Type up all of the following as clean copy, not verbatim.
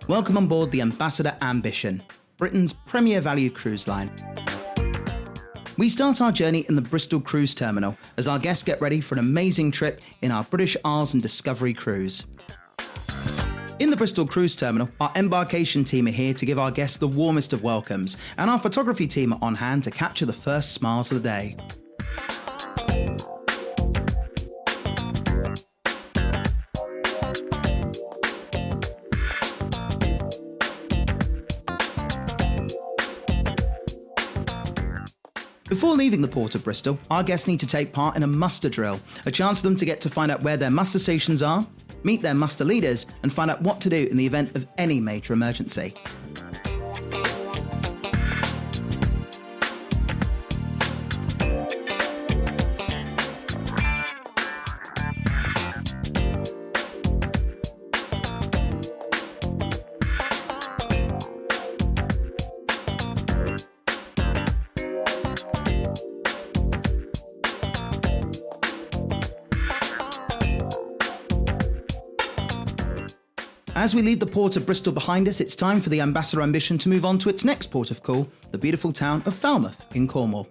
Welcome on board the Ambassador Ambition, Britain's premier value cruise line. We start our journey in the Bristol cruise terminal as our guests get ready for an amazing trip in our British Isles and Discovery cruise. In the Bristol cruise terminal, our embarkation team are here to give our guests the warmest of welcomes, and our photography team are on hand to capture the first smiles of the day. Before leaving the port of Bristol, our guests need to take part in a muster drill, a chance for them to get to find out where their muster stations are, meet their muster leaders, and find out what to do in the event of any major emergency. As we leave the port of Bristol behind us, it's time for the Ambassador Ambition to move on to its next port of call, the beautiful town of Falmouth in Cornwall.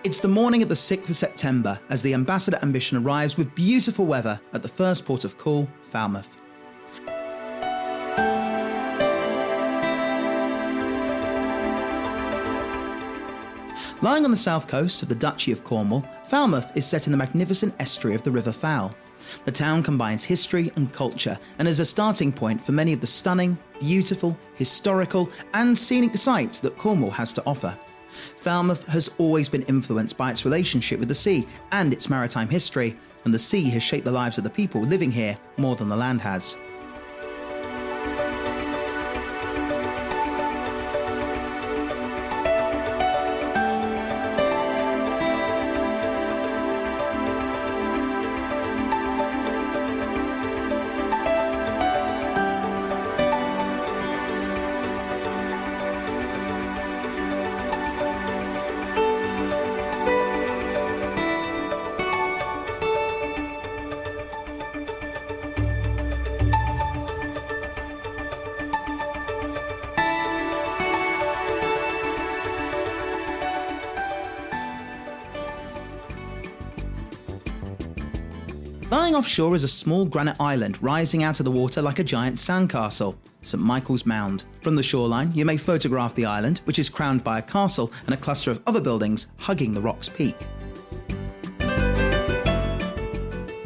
It's the morning of the 6th of September as the Ambassador Ambition arrives with beautiful weather at the first port of call, Falmouth. Lying on the south coast of the Duchy of Cornwall, Falmouth is set in the magnificent estuary of the River Fal. The town combines history and culture and is a starting point for many of the stunning, beautiful, historical and scenic sights that Cornwall has to offer. Falmouth has always been influenced by its relationship with the sea and its maritime history, and the sea has shaped the lives of the people living here more than the land has. Lying offshore is a small granite island rising out of the water like a giant sandcastle, St Michael's Mound. From the shoreline, you may photograph the island, which is crowned by a castle and a cluster of other buildings hugging the rock's peak.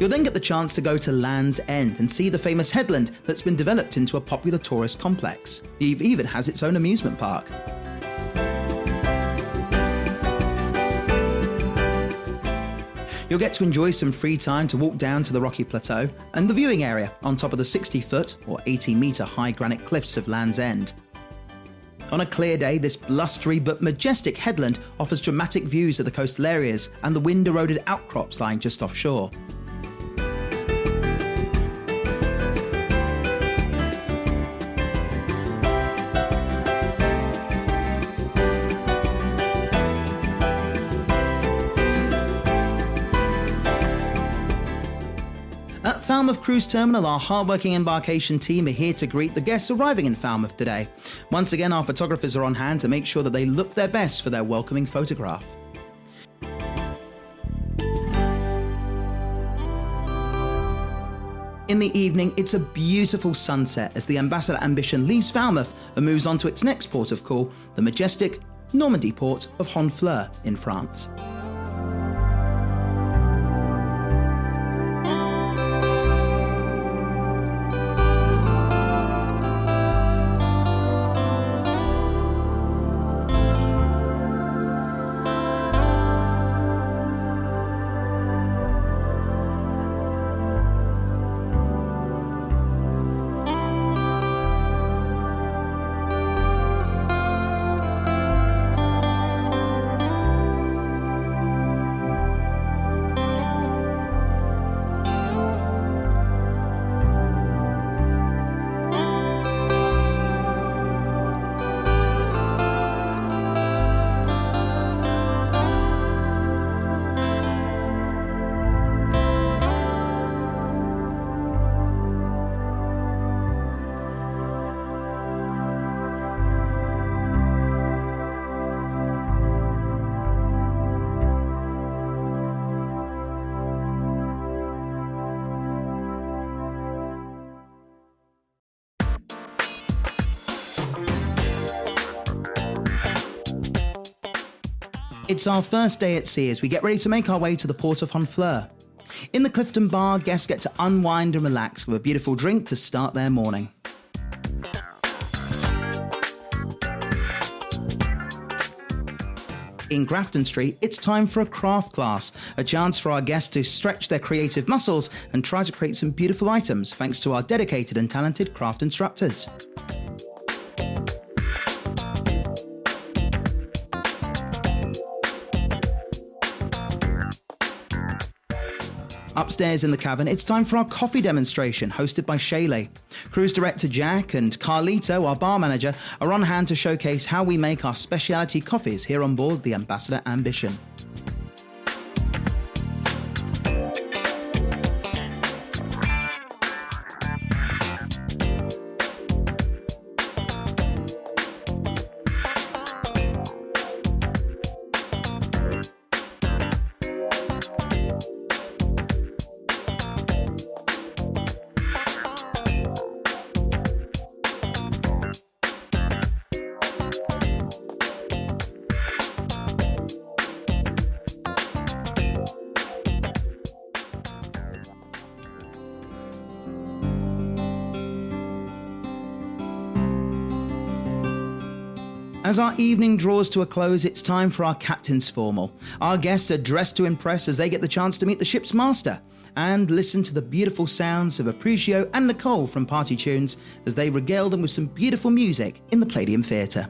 You'll then get the chance to go to Land's End and see the famous headland that's been developed into a popular tourist complex. It even has its own amusement park. You'll get to enjoy some free time to walk down to the rocky plateau and the viewing area on top of the 60-foot or 80-metre high granite cliffs of Land's End. On a clear day, this blustery but majestic headland offers dramatic views of the coastal areas and the wind-eroded outcrops lying just offshore. Falmouth Cruise Terminal, our hardworking embarkation team are here to greet the guests arriving in Falmouth today. Once again, our photographers are on hand to make sure that they look their best for their welcoming photograph. In the evening, it's a beautiful sunset as the Ambassador Ambition leaves Falmouth and moves on to its next port of call, the majestic Normandy port of Honfleur in France. It's our first day at sea as we get ready to make our way to the port of Honfleur. In the Clifton Bar, guests get to unwind and relax with a beautiful drink to start their morning. In Grafton Street, it's time for a craft class, a chance for our guests to stretch their creative muscles and try to create some beautiful items thanks to our dedicated and talented craft instructors. Upstairs in the cavern, it's time for our coffee demonstration, hosted by Shaylee. Cruise director Jack and Carlito, our bar manager, are on hand to showcase how we make our specialty coffees here on board the Ambassador Ambition. As our evening draws to a close, it's time for our captain's formal. Our guests are dressed to impress as they get the chance to meet the ship's master and listen to the beautiful sounds of Apprecio and Nicole from Party Tunes as they regale them with some beautiful music in the Palladium Theatre.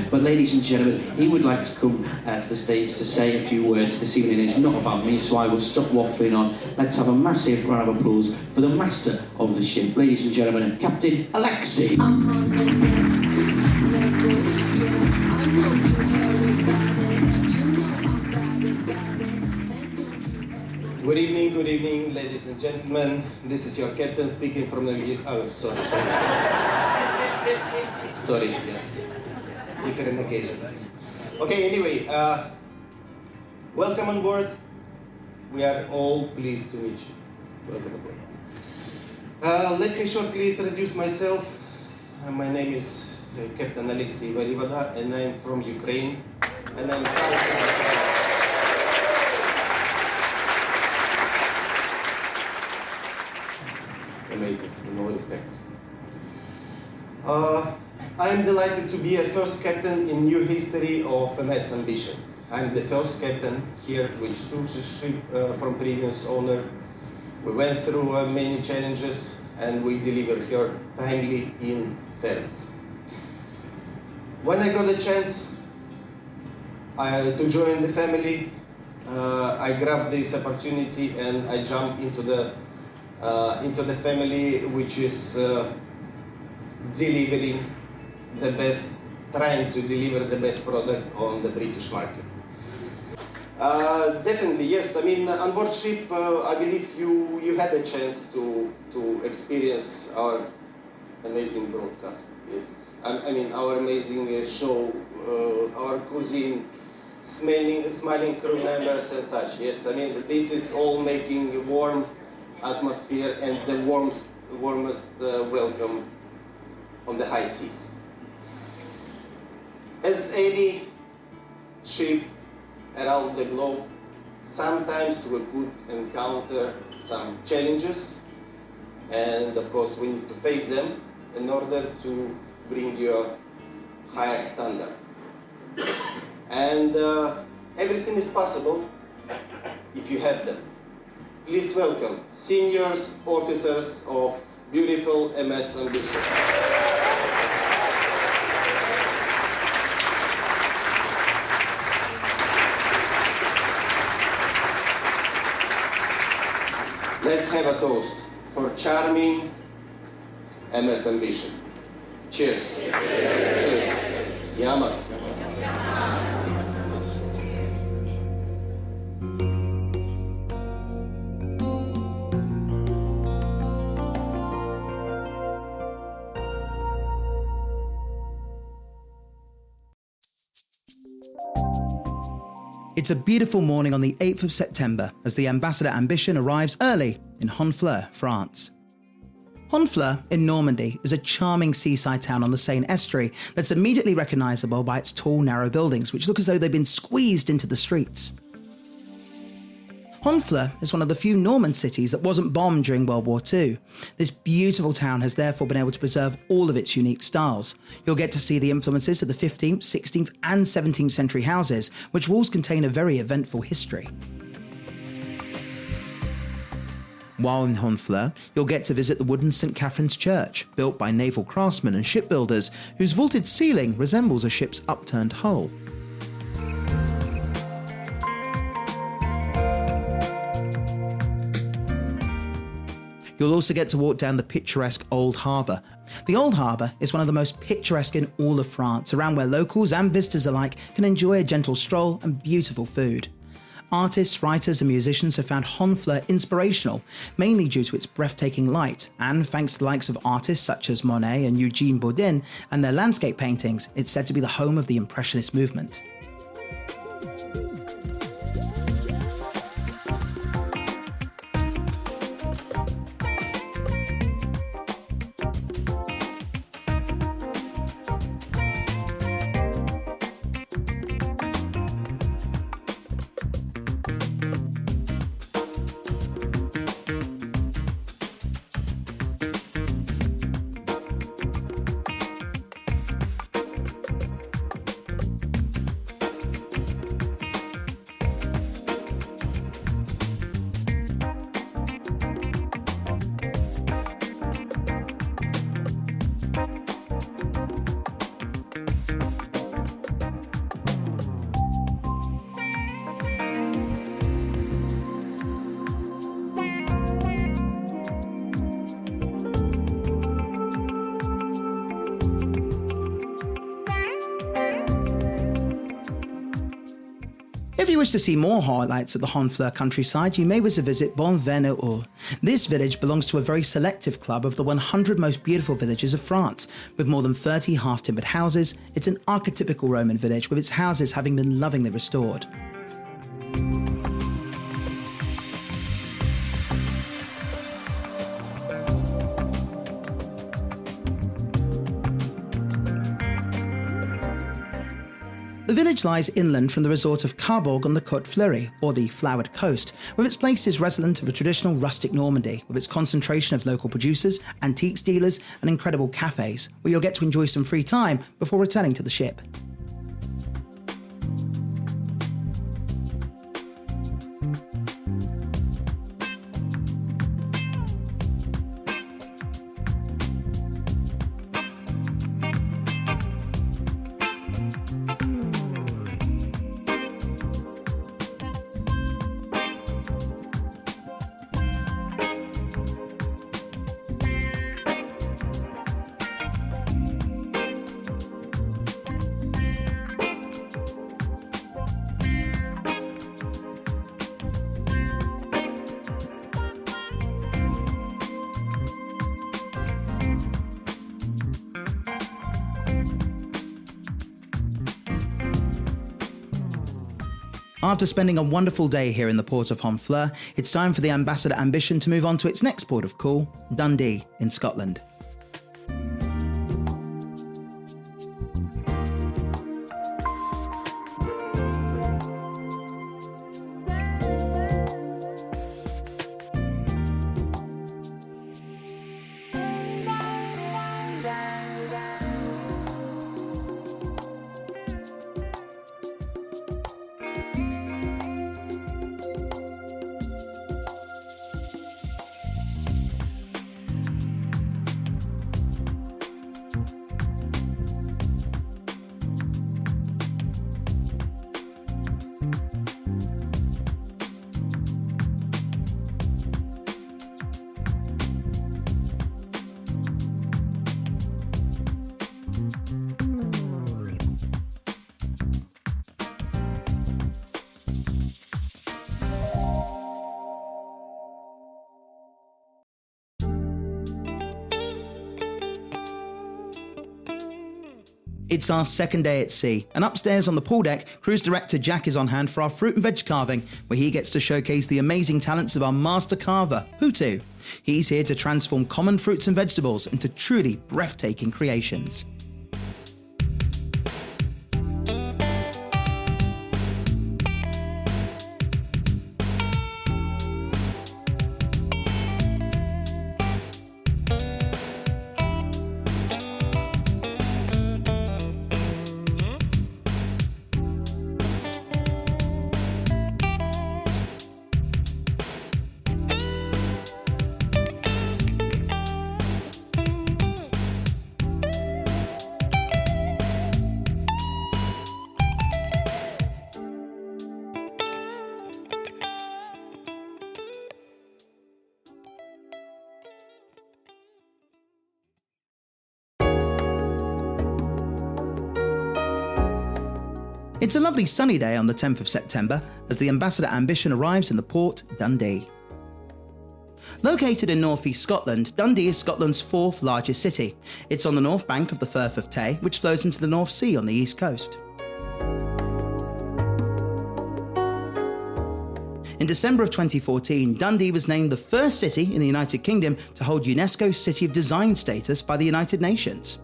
But ladies and gentlemen, he would like to come to the stage to say a few words this evening. It's not about me, so I will stop waffling on. Let's have a massive round of applause for the master of the ship. Ladies and gentlemen, Captain Alexei. Good evening, ladies and gentlemen. This is your captain speaking from the... Oh, sorry. Sorry, yes. Different occasion. Okay, anyway, welcome on board. We are all pleased to meet you. Welcome aboard. Let me shortly introduce myself. My name is Captain Alexei Varivada, and I'm from Ukraine. And I'm amazing in all respects. I am delighted to be a first captain in new history of MS Ambition. I'm the first captain here, which took the ship from previous owner. We went through many challenges and we delivered her timely in service. When I got the chance to join the family, I grabbed this opportunity and I jumped into the family, which is delivering the best, trying to deliver the best product on the British market. Definitely, yes. I mean, on board ship, I believe you had a chance to experience our amazing broadcast. Yes, I mean our amazing show, our cuisine, smiling crew members and such. Yes, I mean this is all making a warm atmosphere and the warmest welcome on the high seas. As any ship around the globe, sometimes we could encounter some challenges, and of course we need to face them in order to bring you a higher standard. And everything is possible if you have them. Please welcome seniors, officers of beautiful MS Ambition. Let's have a toast for charming MS Ambition. Cheers. Cheers. Yamas. It's a beautiful morning on the 8th of September as the Ambassador Ambition arrives early in Honfleur, France. Honfleur in Normandy is a charming seaside town on the Seine estuary that's immediately recognisable by its tall, narrow buildings which look as though they've been squeezed into the streets. Honfleur is one of the few Norman cities that wasn't bombed during World War II. This beautiful town has therefore been able to preserve all of its unique styles. You'll get to see the influences of the 15th, 16th and 17th century houses, which walls contain a very eventful history. While in Honfleur, you'll get to visit the wooden St Catherine's Church, built by naval craftsmen and shipbuilders, whose vaulted ceiling resembles a ship's upturned hull. You'll also get to walk down the picturesque Old Harbour. The Old Harbour is one of the most picturesque in all of France, around where locals and visitors alike can enjoy a gentle stroll and beautiful food. Artists, writers and musicians have found Honfleur inspirational, mainly due to its breathtaking light, and thanks to the likes of artists such as Monet and Eugene Bourdin and their landscape paintings, it's said to be the home of the Impressionist movement. If you wish to see more highlights of the Honfleur countryside, you may wish to visit Bonne-Verne-aux. This village belongs to a very selective club of the 100 most beautiful villages of France. With more than 30 half-timbered houses, it's an archetypical Roman village with its houses having been lovingly restored. The village lies inland from the resort of Carbourg on the Côte Fleurie, or the Flowered Coast, with its places redolent of a traditional rustic Normandy, with its concentration of local producers, antiques dealers and incredible cafes, where you'll get to enjoy some free time before returning to the ship. After spending a wonderful day here in the port of Honfleur, it's time for the Ambassador Ambition to move on to its next port of call, Dundee in Scotland. It's our second day at sea, and upstairs on the pool deck, cruise director Jack is on hand for our fruit and veg carving, where he gets to showcase the amazing talents of our master carver, Hutu. He's here to transform common fruits and vegetables into truly breathtaking creations. It's a lovely sunny day on the 10th of September as the Ambassador Ambition arrives in the port, Dundee. Located in north-east Scotland, Dundee is Scotland's fourth largest city. It's on the north bank of the Firth of Tay, which flows into the North Sea on the east coast. In December of 2014, Dundee was named the first city in the United Kingdom to hold UNESCO City of Design status by the United Nations.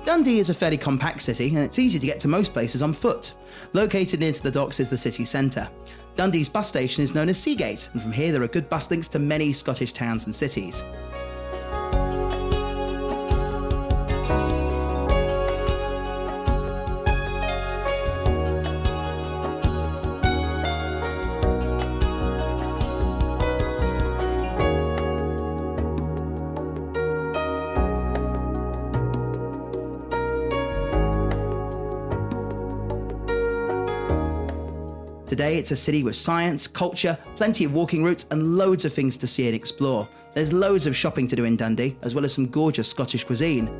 Dundee is a fairly compact city and it's easy to get to most places on foot. Located near to the docks is the city centre. Dundee's bus station is known as Seagate, and from here there are good bus links to many Scottish towns and cities. Today it's a city with science, culture, plenty of walking routes and loads of things to see and explore. There's loads of shopping to do in Dundee, as well as some gorgeous Scottish cuisine.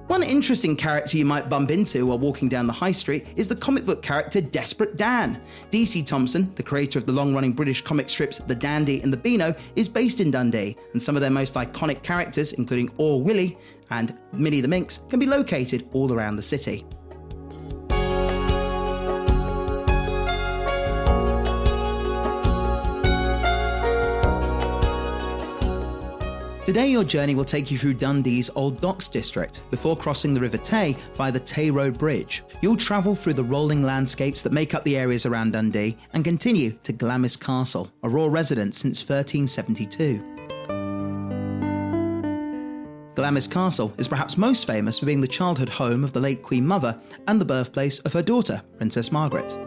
One interesting character you might bump into while walking down the high street is the comic book character Desperate Dan. DC Thompson, the creator of the long-running British comic strips The Dandy and The Beano, is based in Dundee, and some of their most iconic characters, including Or Willie and Minnie the Minx, can be located all around the city. Today your journey will take you through Dundee's Old Docks district before crossing the River Tay via the Tay Road Bridge. You'll travel through the rolling landscapes that make up the areas around Dundee and continue to Glamis Castle, a royal residence since 1372. Glamis Castle is perhaps most famous for being the childhood home of the late Queen Mother and the birthplace of her daughter, Princess Margaret.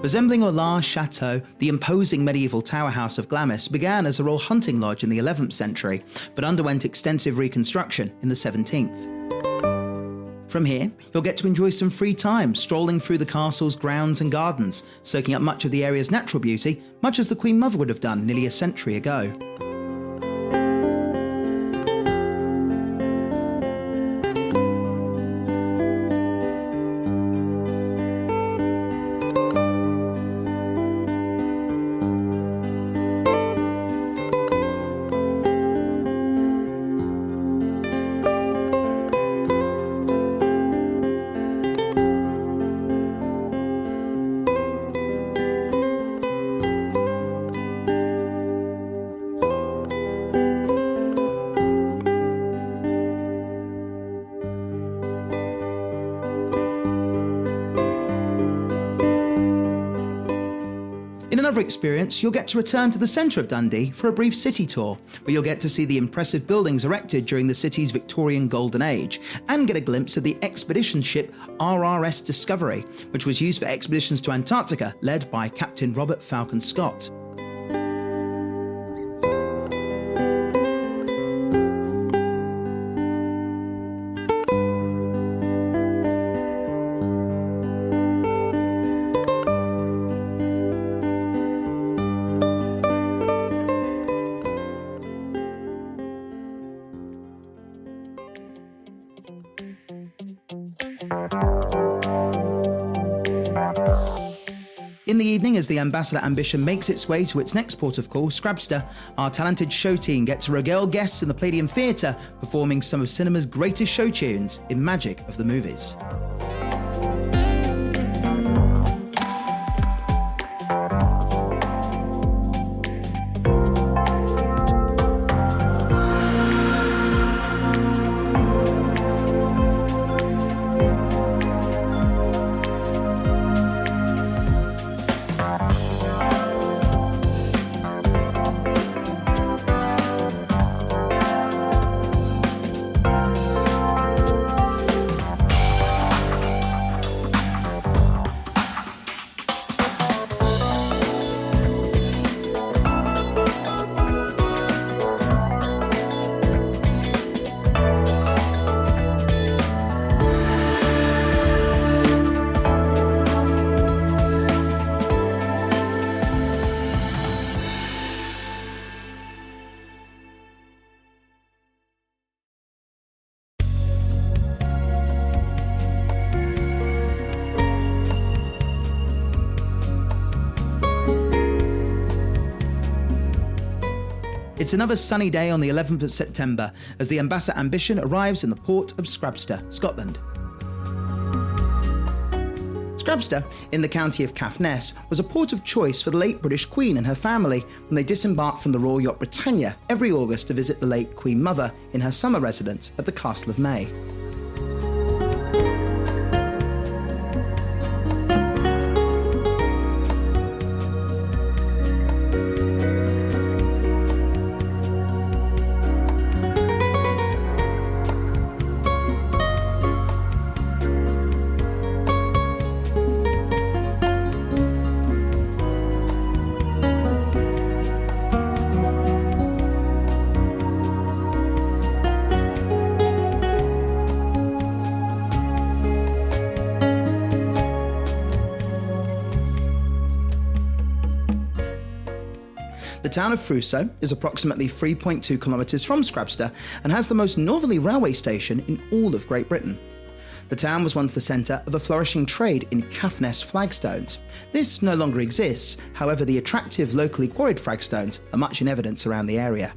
Resembling a large chateau, the imposing medieval tower house of Glamis began as a royal hunting lodge in the 11th century, but underwent extensive reconstruction in the 17th. From here, you'll get to enjoy some free time strolling through the castle's grounds and gardens, soaking up much of the area's natural beauty, much as the Queen Mother would have done nearly a century ago. In another experience, you'll get to return to the centre of Dundee for a brief city tour, where you'll get to see the impressive buildings erected during the city's Victorian Golden Age, and get a glimpse of the expedition ship RRS Discovery, which was used for expeditions to Antarctica led by Captain Robert Falcon Scott. In the evening, as the Ambassador Ambition makes its way to its next port of call, Scrabster, our talented show team get to regale guests in the Palladium Theatre, performing some of cinema's greatest show tunes in magic of the movies. It's another sunny day on the 11th of September as the Ambassador Ambition arrives in the port of Scrabster, Scotland. Scrabster, in the county of Caithness, was a port of choice for the late British Queen and her family when they disembarked from the Royal Yacht Britannia every August to visit the late Queen Mother in her summer residence at the Castle of May. The town of Fruso is approximately 3.2 kilometres from Scrabster and has the most northerly railway station in all of Great Britain. The town was once the centre of a flourishing trade in Caithness flagstones. This no longer exists, however the attractive locally quarried flagstones are much in evidence around the area.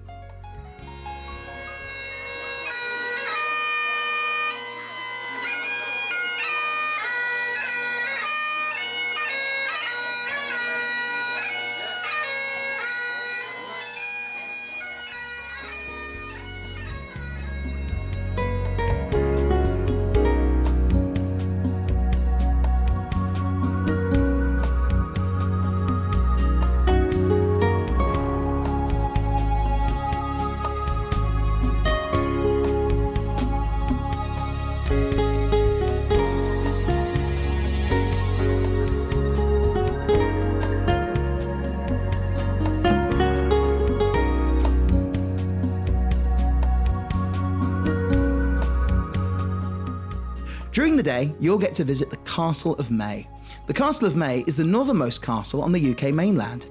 During the day, you'll get to visit the Castle of May. The Castle of May is the northernmost castle on the UK mainland.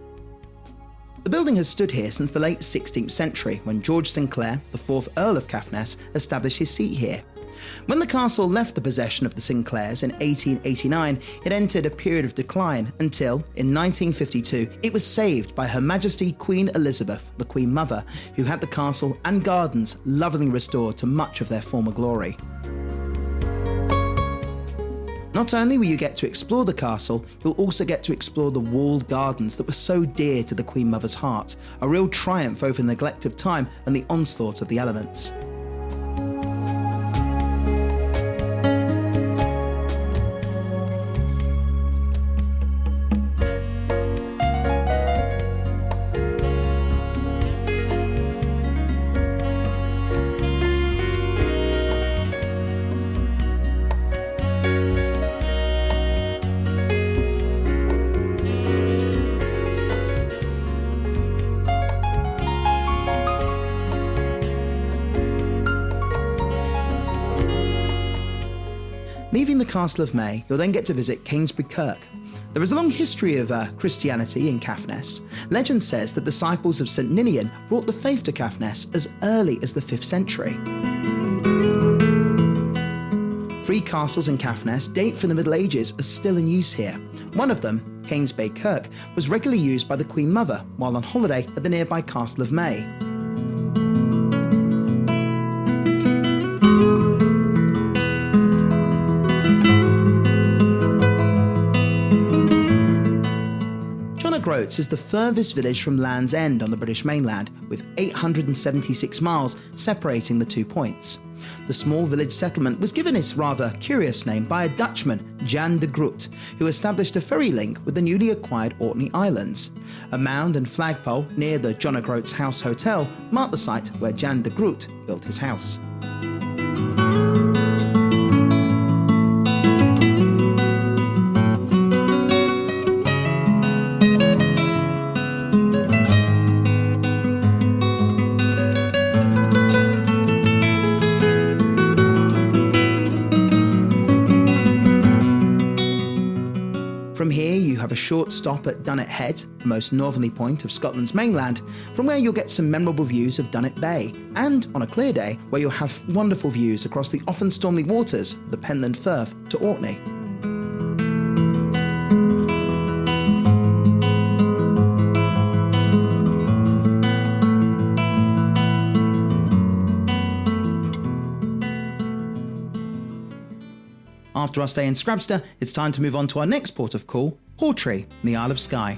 The building has stood here since the late 16th century, when George Sinclair, the 4th Earl of Caithness, established his seat here. When the castle left the possession of the Sinclairs in 1889, it entered a period of decline until, in 1952, it was saved by Her Majesty Queen Elizabeth, the Queen Mother, who had the castle and gardens lovingly restored to much of their former glory. Not only will you get to explore the castle, you'll also get to explore the walled gardens that were so dear to the Queen Mother's heart, a real triumph over the neglect of time and the onslaught of the elements. Leaving the Castle of May, you'll then get to visit Kingsbury Kirk. There is a long history of Christianity in Caithness. Legend says that disciples of St Ninian brought the faith to Caithness as early as the 5th century. 3 castles in Caithness date from the Middle Ages are still in use here. One of them, Kingsbury Kirk, was regularly used by the Queen Mother while on holiday at the nearby Castle of May. Groats is the furthest village from Land's End on the British mainland, with 876 miles separating the 2 points. The small village settlement was given its rather curious name by a Dutchman, Jan de Groot, who established a ferry link with the newly acquired Orkney Islands. A mound and flagpole near the John O'Groats House Hotel mark the site where Jan de Groot built his house. From here, you have a short stop at Dunnet Head, the most northerly point of Scotland's mainland, from where you'll get some memorable views of Dunnet Bay, and, on a clear day, where you'll have wonderful views across the often stormy waters of the Pentland Firth to Orkney. After our stay in Scrabster, it's time to move on to our next port of call, Portree, in the Isle of Skye.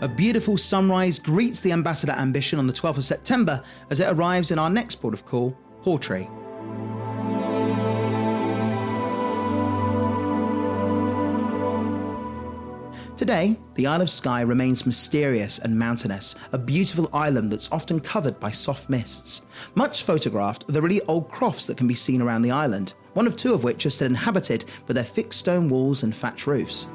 A beautiful sunrise greets the Ambassador Ambition on the 12th of September as it arrives in our next port of call, Portree. Today, the Isle of Skye remains mysterious and mountainous, a beautiful island that's often covered by soft mists. Much photographed are the really old crofts that can be seen around the island, one of 2 of which are still inhabited with their thick stone walls and thatch roofs.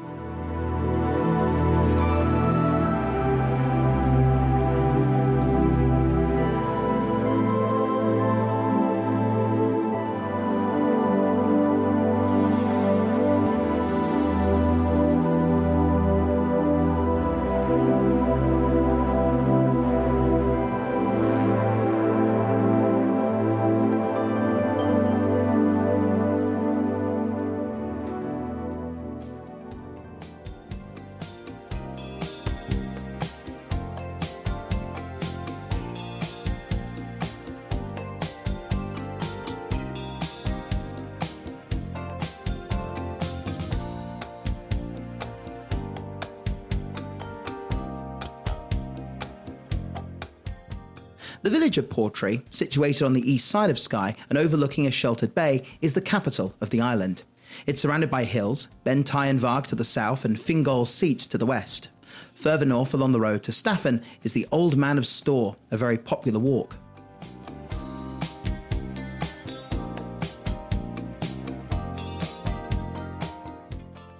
The village of Portree, situated on the east side of Skye and overlooking a sheltered bay, is the capital of the island. It's surrounded by hills, Ben Varg to the south and Fingal Seat to the west. Further north along the road to Staffan is the Old Man of Store, a very popular walk.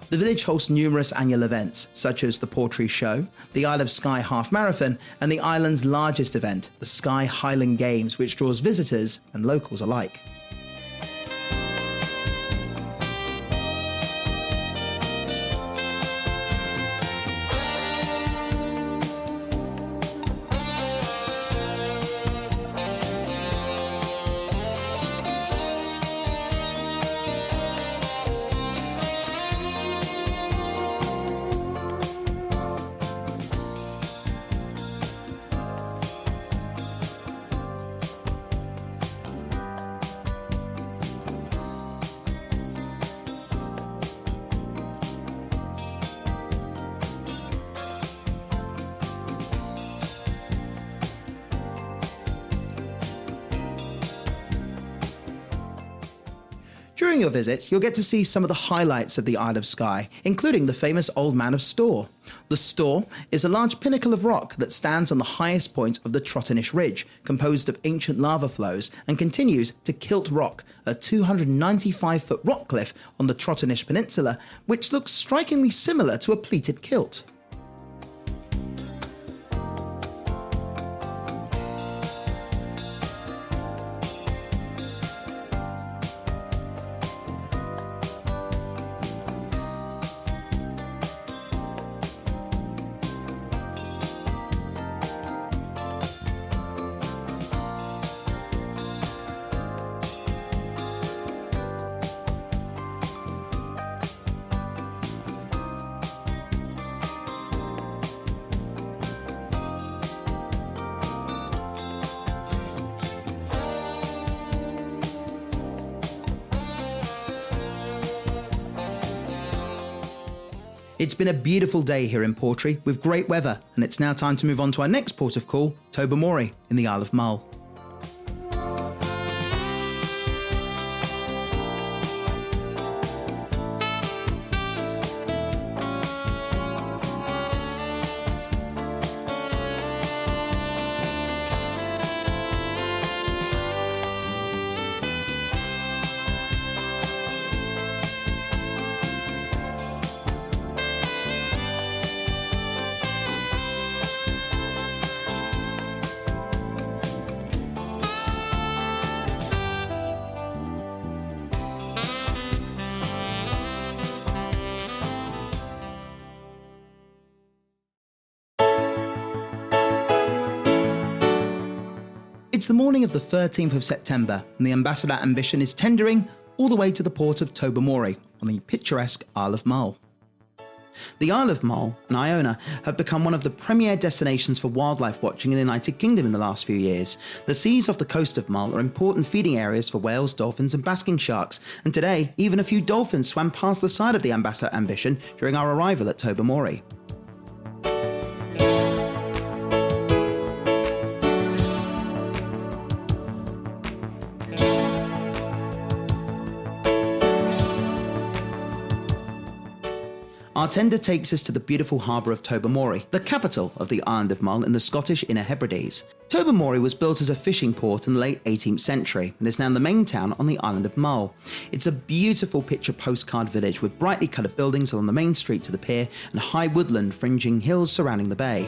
The village hosts numerous annual events, such as the Portree Show, the Isle of Skye Half Marathon, and the island's largest event, the Skye Highland Games, which draws visitors and locals alike. During your visit, you'll get to see some of the highlights of the Isle of Skye, including the famous Old Man of Store. The Store is a large pinnacle of rock that stands on the highest point of the Trottenish Ridge, composed of ancient lava flows, and continues to Kilt Rock, a 295-foot rock cliff on the Trottenish Peninsula, which looks strikingly similar to a pleated kilt. It's been a beautiful day here in Portree with great weather, and it's now time to move on to our next port of call, Tobermory in the Isle of Mull. It's the morning of the 13th of September, and the Ambassador Ambition is tendering all the way to the port of Tobermory on the picturesque Isle of Mull. The Isle of Mull and Iona have become one of the premier destinations for wildlife watching in the United Kingdom in the last few years. The seas off the coast of Mull are important feeding areas for whales, dolphins and basking sharks, and today even a few dolphins swam past the side of the Ambassador Ambition during our arrival at Tobermory. Our tender takes us to the beautiful harbour of Tobermory, the capital of the island of Mull in the Scottish Inner Hebrides. Tobermory was built as a fishing port in the late 18th century and is now the main town on the island of Mull. It's a beautiful picture postcard village with brightly coloured buildings along the main street to the pier and high woodland fringing hills surrounding the bay.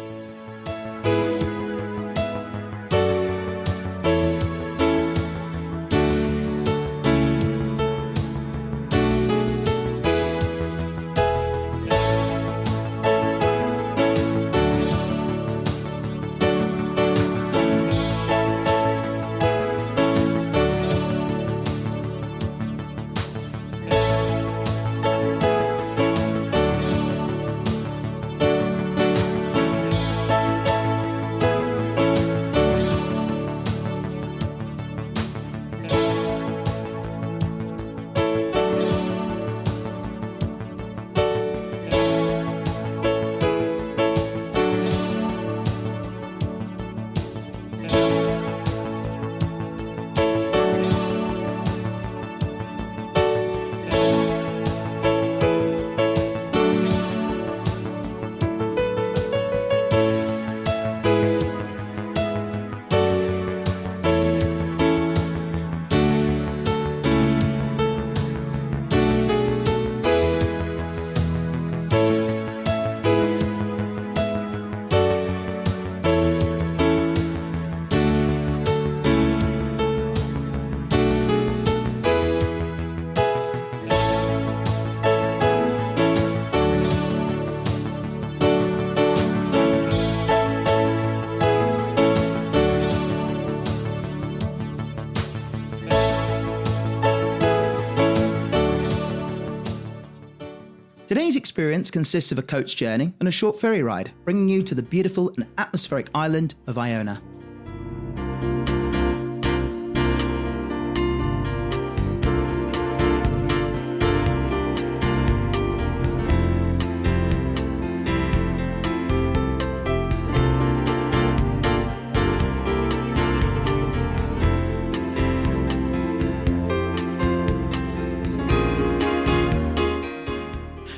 Today's experience consists of a coach journey and a short ferry ride, bringing you to the beautiful and atmospheric island of Iona.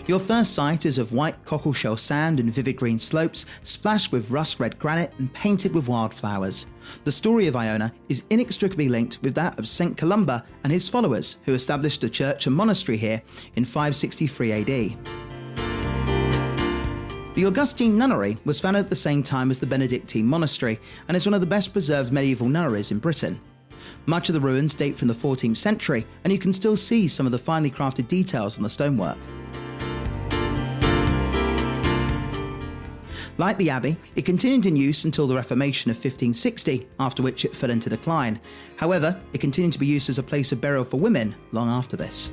Your first sight is of white cockleshell sand and vivid green slopes, splashed with rust-red granite and painted with wildflowers. The story of Iona is inextricably linked with that of St. Columba and his followers, who established a church and monastery here in 563 AD. The Augustine nunnery was founded at the same time as the Benedictine monastery and is one of the best preserved medieval nunneries in Britain. Much of the ruins date from the 14th century, and you can still see some of the finely crafted details on the stonework. Like the abbey, it continued in use until the Reformation of 1560, after which it fell into decline. However, it continued to be used as a place of burial for women long after this.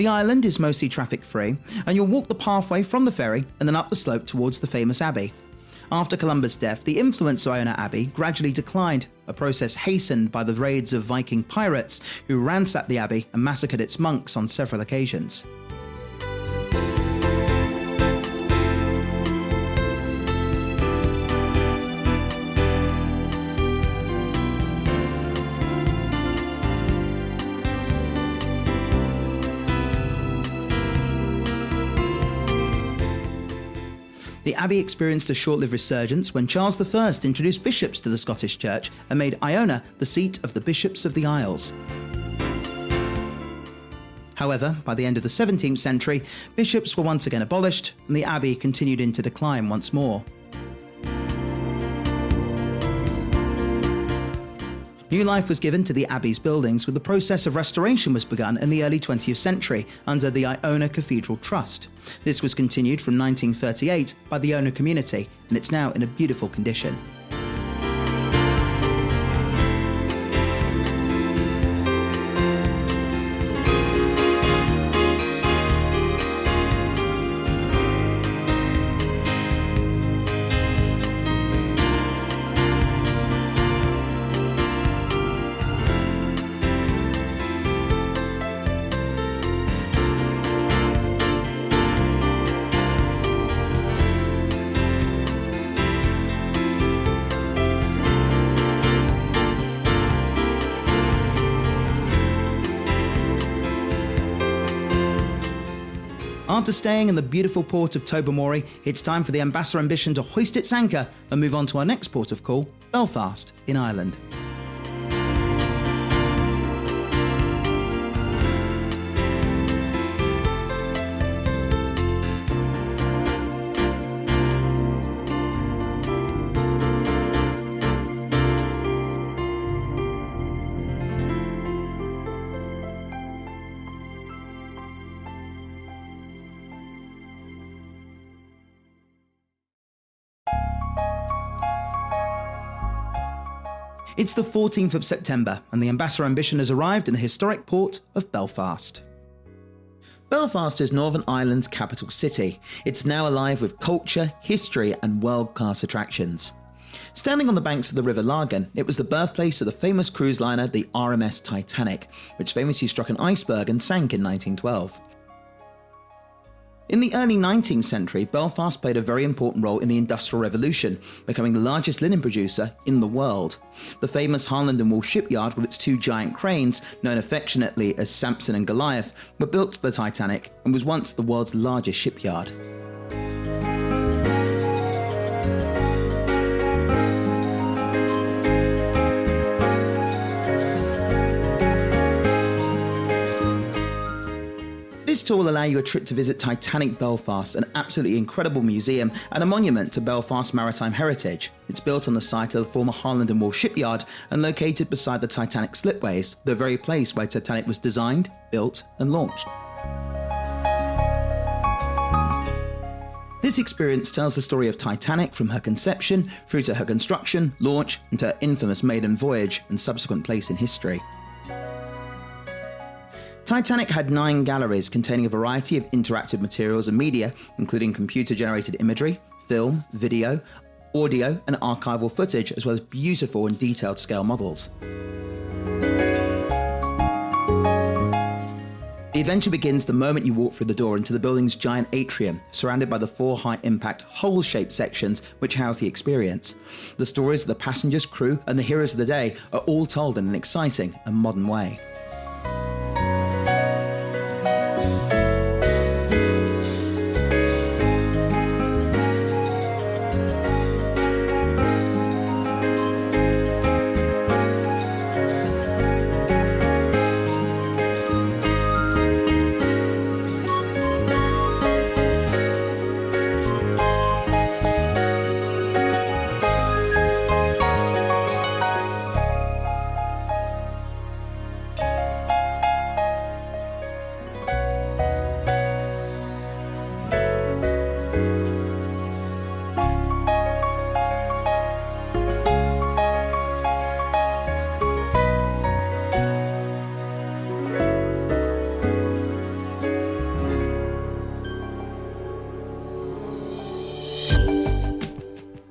The island is mostly traffic-free, and you'll walk the pathway from the ferry and then up the slope towards the famous abbey. After Columba's death, the influence of Iona Abbey gradually declined, a process hastened by the raids of Viking pirates who ransacked the abbey and massacred its monks on several occasions. The abbey experienced a short-lived resurgence when Charles I introduced bishops to the Scottish Church and made Iona the seat of the Bishops of the Isles. However, by the end of the 17th century, bishops were once again abolished and the abbey continued into decline once more. New life was given to the abbey's buildings, with the process of restoration was begun in the early 20th century under the Iona Cathedral Trust. This was continued from 1938 by the Iona community, and it's now in a beautiful condition. After staying in the beautiful port of Tobermory, it's time for the Ambassador Ambition to hoist its anchor and move on to our next port of call, Belfast in Ireland. It's the 14th of September and the Ambassador Ambition has arrived in the historic port of Belfast. Belfast is Northern Ireland's capital city. It's now alive with culture, history and world-class attractions. Standing on the banks of the River Lagan, it was the birthplace of the famous cruise liner the RMS Titanic, which famously struck an iceberg and sank in 1912. In the early 19th century, Belfast played a very important role in the Industrial Revolution, becoming the largest linen producer in the world. The famous Highlands Wool shipyard with its two giant cranes, known affectionately as Samson and Goliath, were built to the Titanic and was once the world's largest shipyard. Scrabster will allow you a trip to visit Titanic Belfast, an absolutely incredible museum and a monument to Belfast's maritime heritage. It's built on the site of the former Highlands Wharf shipyard and located beside the Titanic slipways, the very place where Titanic was designed, built and launched. This experience tells the story of Titanic from her conception through to her construction, launch and to her infamous maiden voyage and subsequent place in history. Titanic had 9 galleries containing a variety of interactive materials and media, including computer-generated imagery, film, video, audio and archival footage, as well as beautiful and detailed scale models. The adventure begins the moment you walk through the door into the building's giant atrium, surrounded by the 4 high-impact, hole-shaped sections which house the experience. The stories of the passengers, crew and the heroes of the day are all told in an exciting and modern way.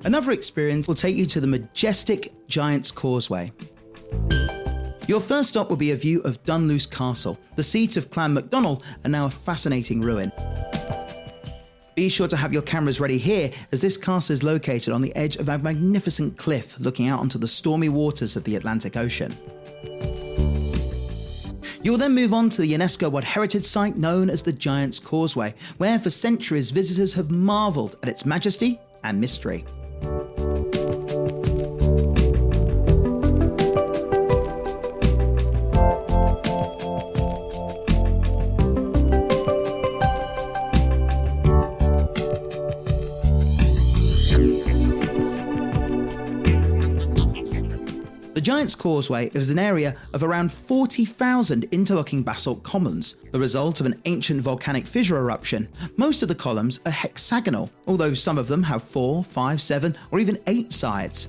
Another experience will take you to the majestic Giant's Causeway. Your first stop will be a view of Dunluce Castle, the seat of Clan MacDonald and now a fascinating ruin. Be sure to have your cameras ready here, as this castle is located on the edge of a magnificent cliff looking out onto the stormy waters of the Atlantic Ocean. You will then move on to the UNESCO World Heritage Site known as the Giant's Causeway, where for centuries visitors have marvelled at its majesty and mystery. The Giant's Causeway is an area of around 40,000 interlocking basalt columns, the result of an ancient volcanic fissure eruption. Most of the columns are hexagonal, although some of them have 4, 5, 7 or even 8 sides.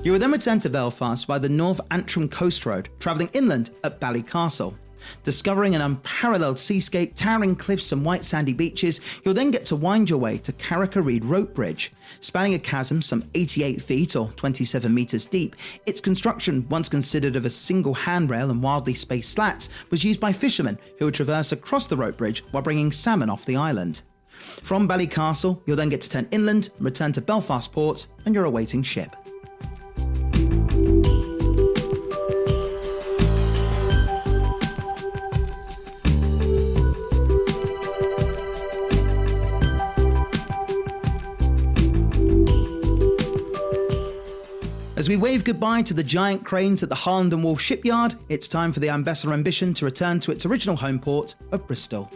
You will then return to Belfast via the North Antrim Coast Road, travelling inland at Ballycastle. Discovering an unparalleled seascape, towering cliffs and white sandy beaches, you'll then get to wind your way to Carrick-a-Reed Rope Bridge. Spanning a chasm some 88 feet or 27 metres deep, its construction, once considered of a single handrail and wildly spaced slats, was used by fishermen who would traverse across the rope bridge while bringing salmon off the island. From Ballycastle, you'll then get to turn inland, return to Belfast port and your awaiting ship. As we wave goodbye to the giant cranes at the Highlands Wharf shipyard, it's time for the Ambassador Ambition to return to its original home port of Bristol.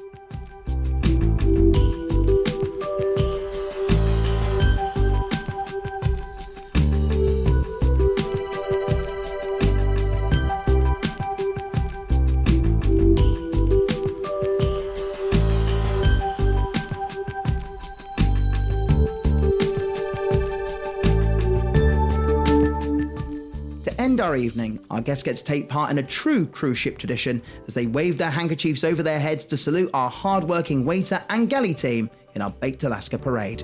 our evening, our guests get to take part in a true cruise ship tradition as they wave their handkerchiefs over their heads to salute our hard-working waiter and galley team in our Baked Alaska parade.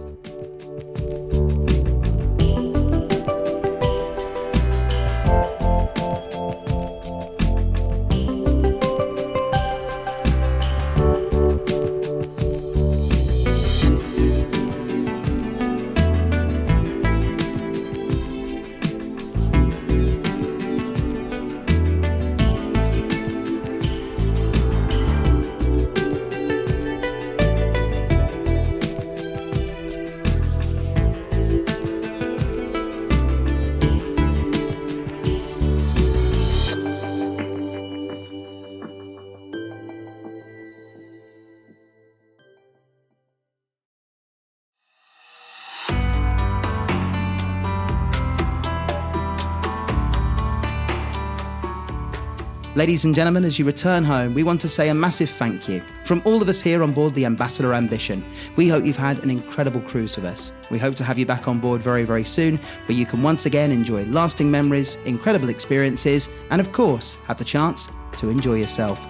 Ladies and gentlemen, as you return home, we want to say a massive thank you. From all of us here on board the Ambassador Ambition, we hope you've had an incredible cruise with us. We hope to have you back on board very, very soon, where you can once again enjoy lasting memories, incredible experiences, and of course, have the chance to enjoy yourself.